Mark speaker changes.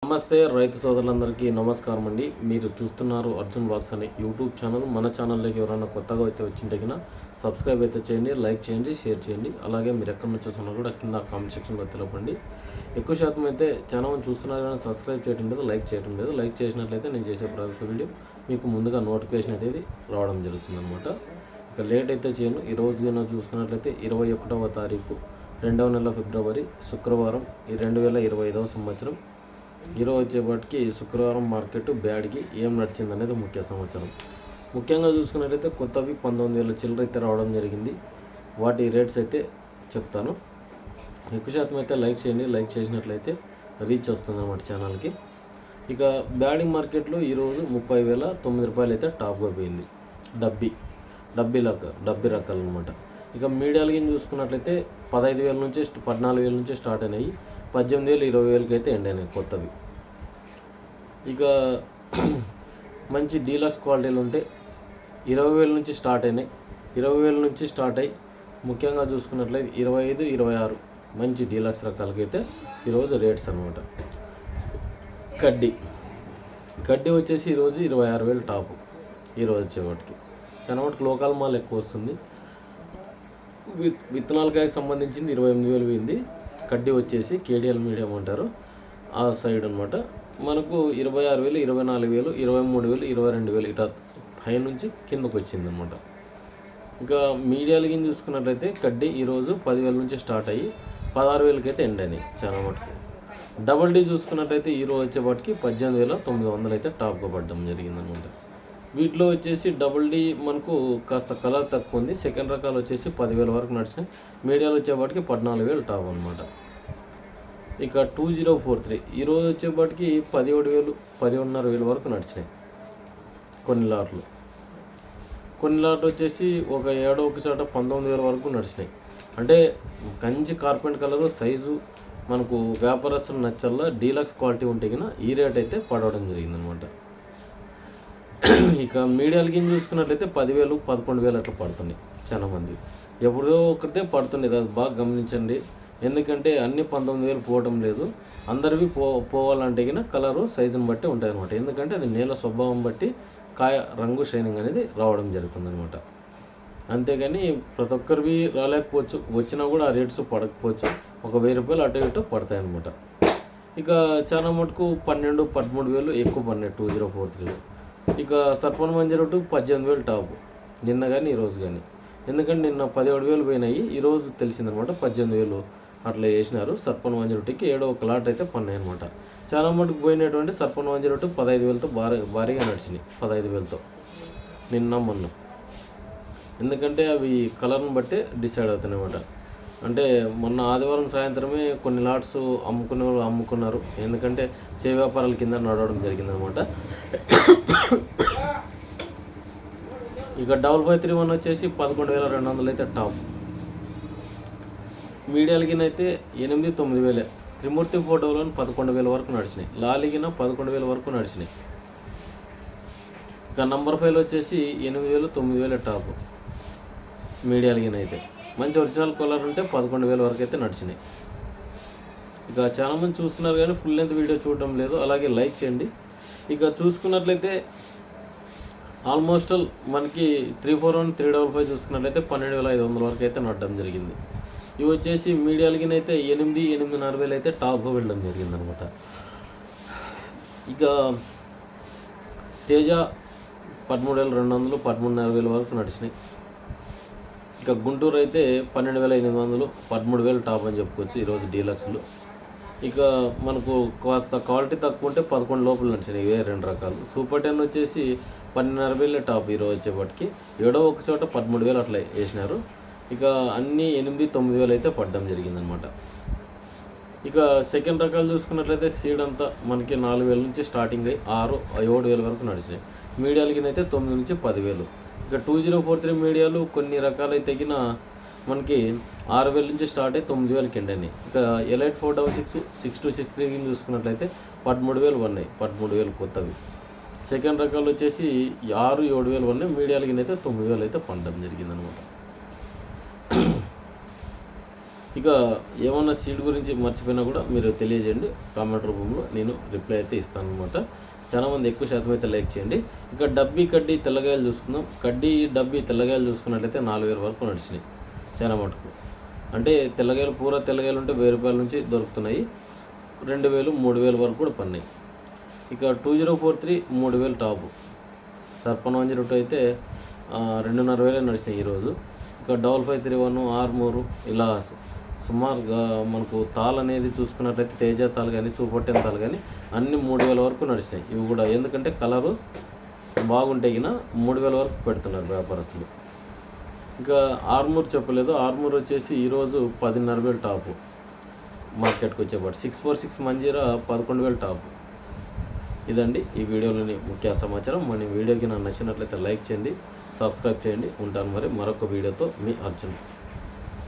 Speaker 1: నమస్తే రైతు సోదరులందరికీ నమస్కారం అండి. మీరు చూస్తున్నారు అర్జున్ బ్లాగ్స్ అనే యూట్యూబ్ ఛానల్. మన ఛానల్లోకి ఎవరైనా కొత్తగా అయితే వచ్చింటే కన్నా సబ్స్క్రైబ్ అయితే చేయండి, లైక్ చేయండి, షేర్ చేయండి. అలాగే మీరు ఎక్కడి నుంచి చూస్తున్నా కూడా కింద కామెంట్ సెక్షన్లో తెలపండి. ఎక్కువ శాతం అయితే చాలా మంది చూస్తున్నారు కానీ సబ్స్క్రైబ్ చేయడం లేదు, లైక్ చేయడం లేదు. లైక్ చేసినట్లయితే నేను చేసే ప్రతి వీడియో మీకు ముందుగా నోటిఫికేషన్ అయితే రావడం జరుగుతుంది అనమాట. ఇక లేట్ అయితే చేయను. ఈరోజు నేను చూసుకున్నట్లయితే 21వ తారీఖు 2వ నెల ఫిబ్రవరి శుక్రవారం 2025వ సంవత్సరం. ఈరోజు వచ్చేపాటికి శుక్రవారం మార్కెట్ బ్యాడ్కి ఏం నడిచింది అనేది ముఖ్య సమాచారం. ముఖ్యంగా చూసుకున్నట్లయితే కొత్తవి 19,000 చిల్లర అయితే రావడం జరిగింది. వాటి రేట్స్ అయితే చెప్తాను. ఎక్కువ శాతం అయితే లైక్ చేయండి, లైక్ చేసినట్లయితే రీచ్ వస్తుంది అన్నమాట ఛానల్కి. ఇక బ్యాడింగ్ మార్కెట్లో ఈరోజు 30,009 రూపాయలు అయితే టాప్గా పోయింది. డబ్బీ రకాలు అనమాట. ఇక మీడియాలకి చూసుకున్నట్లయితే 15,000 నుంచి 14,000 నుంచి స్టార్ట్ అయినాయి. 18,000 20,000కి అయితే ఎండ్ అయినాయి కొత్తవి. ఇక మంచి డీలక్స్ క్వాలిటీలు ఉంటే 20,000 నుంచి స్టార్ట్ అయినాయి. 20,000 నుంచి స్టార్ట్ అయ్యి ముఖ్యంగా చూసుకున్నట్లయితే 25, 26 మంచి డీలక్స్ రకాలకైతే ఈరోజు రేట్స్ అనమాట. కడ్డీ వచ్చేసి ఈరోజు 26,000 టాపు. ఈరోజు వచ్చేవాటికి చాలా మటుకు లోకల్ మాల్ ఎక్కువ వస్తుంది. విత్తనాలకాయకి సంబంధించింది 28,000 పోయింది. కడ్డీ వచ్చేసి కేడిఎల్ మీడియం అంటారు ఆ సైడ్ అనమాట. మనకు 26,000, 24,000, 23,000, 22,000 ఇట్లా పై నుంచి కిందకు వచ్చింది అనమాట. ఇంకా మీడియాలకి చూసుకున్నట్లయితే కడ్డీ ఈరోజు 10,000 నుంచి స్టార్ట్ అయ్యి 16,000కి అయితే ఎండ్ అయినాయి చాలా మటుకు. డబల్ డీ చూసుకున్నట్లయితే ఈరోజు వచ్చేపాటికి 18,900 అయితే టాప్గా పడడం జరిగిందనమాట. వీటిలో వచ్చేసి డబుల్ డీ మనకు కాస్త కలర్ తక్కువ ఉంది. సెకండ్ రకాలు వచ్చేసి 10,000 వరకు నడిచినాయి. మీడియాలు వచ్చేపాటికి 14,000 టాప్ అనమాట. ఇక 2043 ఈరోజు వచ్చేపాటికి 17,000, 11,500 వరకు నడిచినాయి కొన్ని లాట్లు వచ్చేసి ఒక చోట 19,000 వరకు నడిచినాయి. అంటే కంచి కార్పెంట్ కలరు సైజు మనకు వ్యాపారస్తులు నచ్చల్లా డీలక్స్ క్వాలిటీ ఉంటే కన్నా ఈ రేట్ అయితే పడవడం జరిగిందనమాట. ఇక మీడియాలకి చూసుకున్నట్లయితే 10,000, 11,000 అట్లా పడుతున్నాయి చాలామంది. ఎప్పుడో ఒకటే పడుతుంది, అది బాగా గమనించండి. ఎందుకంటే అన్ని 19,000 పోవడం లేదు. అందరివి పోవాలంటే కన్నా కలరు సైజుని బట్టి ఉంటాయి అనమాట. ఎందుకంటే అది నేల స్వభావం బట్టి కాయ రంగు షైనింగ్ అనేది రావడం జరుగుతుంది అనమాట. అంతేగాని ప్రతి ఒక్కరివి రాలేకపోవచ్చు, వచ్చినా కూడా ఆ రేట్స్ పడకపోవచ్చు. ఒక 1,000 రూపాయలు అటు ఇటు పడతాయి అనమాట. ఇక చాలా మటుకు 12,000, 13,000 ఎక్కువ పడినాయి 2043లో. ఇక సర్పన్ 102 18,000 టాపు నిన్న కానీ ఈరోజు కానీ. ఎందుకంటే నిన్న 17,000 పోయినాయి, ఈరోజు తెలిసిందనమాట 18,000 అట్లా వేసినారు. సర్పన్ 102కి ఏడో ఒక లాట్ అయితే పడినాయి అనమాట. చాలా మటుకు పోయినటువంటి సర్పన్ 102 15,000తో భారీగా నడిచినాయి. 15,000తో నిన్న మొన్న. ఎందుకంటే అవి కలర్ని బట్టే డిసైడ్ అవుతున్నాయి అన్నమాట. అంటే మొన్న ఆదివారం సాయంత్రమే కొన్ని లాట్స్ అమ్ముకున్నారు. ఎందుకంటే వ్యాపారాల కింద నడవడం జరిగిందనమాట. ఇక 5531 వచ్చేసి 11,200 అయితే టాప్. మీడియాలకినైతే 8, 9,000. త్రిమూర్తి ఫోటోలో 11,000 వరకు నడిచినాయి. లాలిగిన 11,000 వరకు నడిచినాయి. ఇక నంబర్ 5 వచ్చేసి 8,000, 9,000 టాప్. మీడియాలకినైతే మంచి ఒరిజినల్ కలర్ ఉంటే 11,000 వరకు అయితే నడిచినాయి. ఇక చాలామంది చూస్తున్నారు కానీ ఫుల్ లెంత్ వీడియో చూడడం లేదు. అలాగే లైక్ చేయండి. ఇక చూసుకున్నట్లయితే ఆల్మోస్ట్ మనకి 341, 355 చూసుకున్నట్లయితే 12,500 వరకు అయితే నడడం జరిగింది. ఇవి వచ్చేసి మీడియాలకినైతే 8, 8,500 అయితే టాప్గా వెళ్ళడం జరిగిందనమాట. ఇక తేజ 13,200, 13,500 వరకు నడిచినాయి. ఇక గుంటూరు అయితే 12,800, 13,000 టాప్ అని చెప్పుకోవచ్చు ఈరోజు డీలక్స్లు. ఇక మనకు కాస్త క్వాలిటీ తక్కువ ఉంటే 11 లోపల నడిచినాయి ఇవే 2 రకాలు. సూపర్ 10 వచ్చేసి 12,500 టాప్ ఈరోజు వచ్చేపటికి. ఏడో ఒక చోట 13,000 అట్లా వేసినారు. ఇక అన్నీ 8, 9,000 అయితే పడడం జరిగిందనమాట. ఇక సెకండ్ రకాలు చూసుకున్నట్లయితే సీడ్ అంతా మనకి 4,000 నుంచి స్టార్టింగ్ అయ్యి 6, 7,000 వరకు నడిచినాయి. మీడియాలకినైతే 9 నుంచి 10,000. ఇక 2043 మీడియాలు కొన్ని రకాలైతే తగిన మనకి 6,000 నుంచి స్టార్ట్ అయ్యి 9,000కి ఎండ్ అయినాయి. ఇక ఎలైట్ 466, 6263 చూసుకున్నట్లయితే 13,000 ఉన్నాయి. 13,000 కొత్తవి. సెకండ్ రకాలు వచ్చేసి 6, 7,000 ఉన్నాయి. మీడియాలకి అయితే 9,000 అయితే పడడం జరిగిందనమాట. ఇక ఏమన్నా సీడ్ గురించి మర్చిపోయినా కూడా మీరు తెలియజేయండి కామెంట్ రూపంలో, నేను రిప్లై అయితే ఇస్తాను అనమాట. చాలామంది ఎక్కువ శాతం అయితే లైక్ చేయండి. ఇక డబ్బీ కడ్డీ తెల్లగాయలు చూసుకుందాం. కడ్డీ డబ్బీ తెల్లగాయలు చూసుకున్నట్లయితే 4000 వరకు నడిచినాయి చాలా మటుకు. అంటే తెల్లగాయలు పూర తెల్లగాయలు ఉంటే 1000 రూపాయల నుంచి దొరుకుతున్నాయి. 2000, 3000 వరకు కూడా పన్నాయి. ఇక 2043 3000 టాపు. సర్పన్ 102 అయితే 2500 నడిచినాయి ఈరోజు. ఇక 5531 ఆర్మూరు ఇలా సుమారుగా మనకు తాల్ అనేది చూసుకున్నట్లయితే తేజ తాల్ కానీ సూపర్ 10 తాల్ కానీ అన్ని 3000 వరకు నడిచినాయి. ఇవి కూడా ఎందుకంటే కలరు బాగుంటే గిన 3000 వరకు పెడుతున్నారు వ్యాపారస్తులు. ఇంకా ఆర్మూర్ చెప్పలేదు. ఆర్మూర్ వచ్చేసి ఈరోజు 10,500 టాపు మార్కెట్కి వచ్చేపాటు. 646 మంజీరా 11,000 టాపు. ఇదండి ఈ వీడియోలోని ముఖ్య సమాచారం. మన వీడియోకి నాకు నచ్చినట్లయితే లైక్ చేయండి, సబ్స్క్రైబ్ చేయండి. ఉంటాను మరి మరొక వీడియోతో మీ అర్జున్.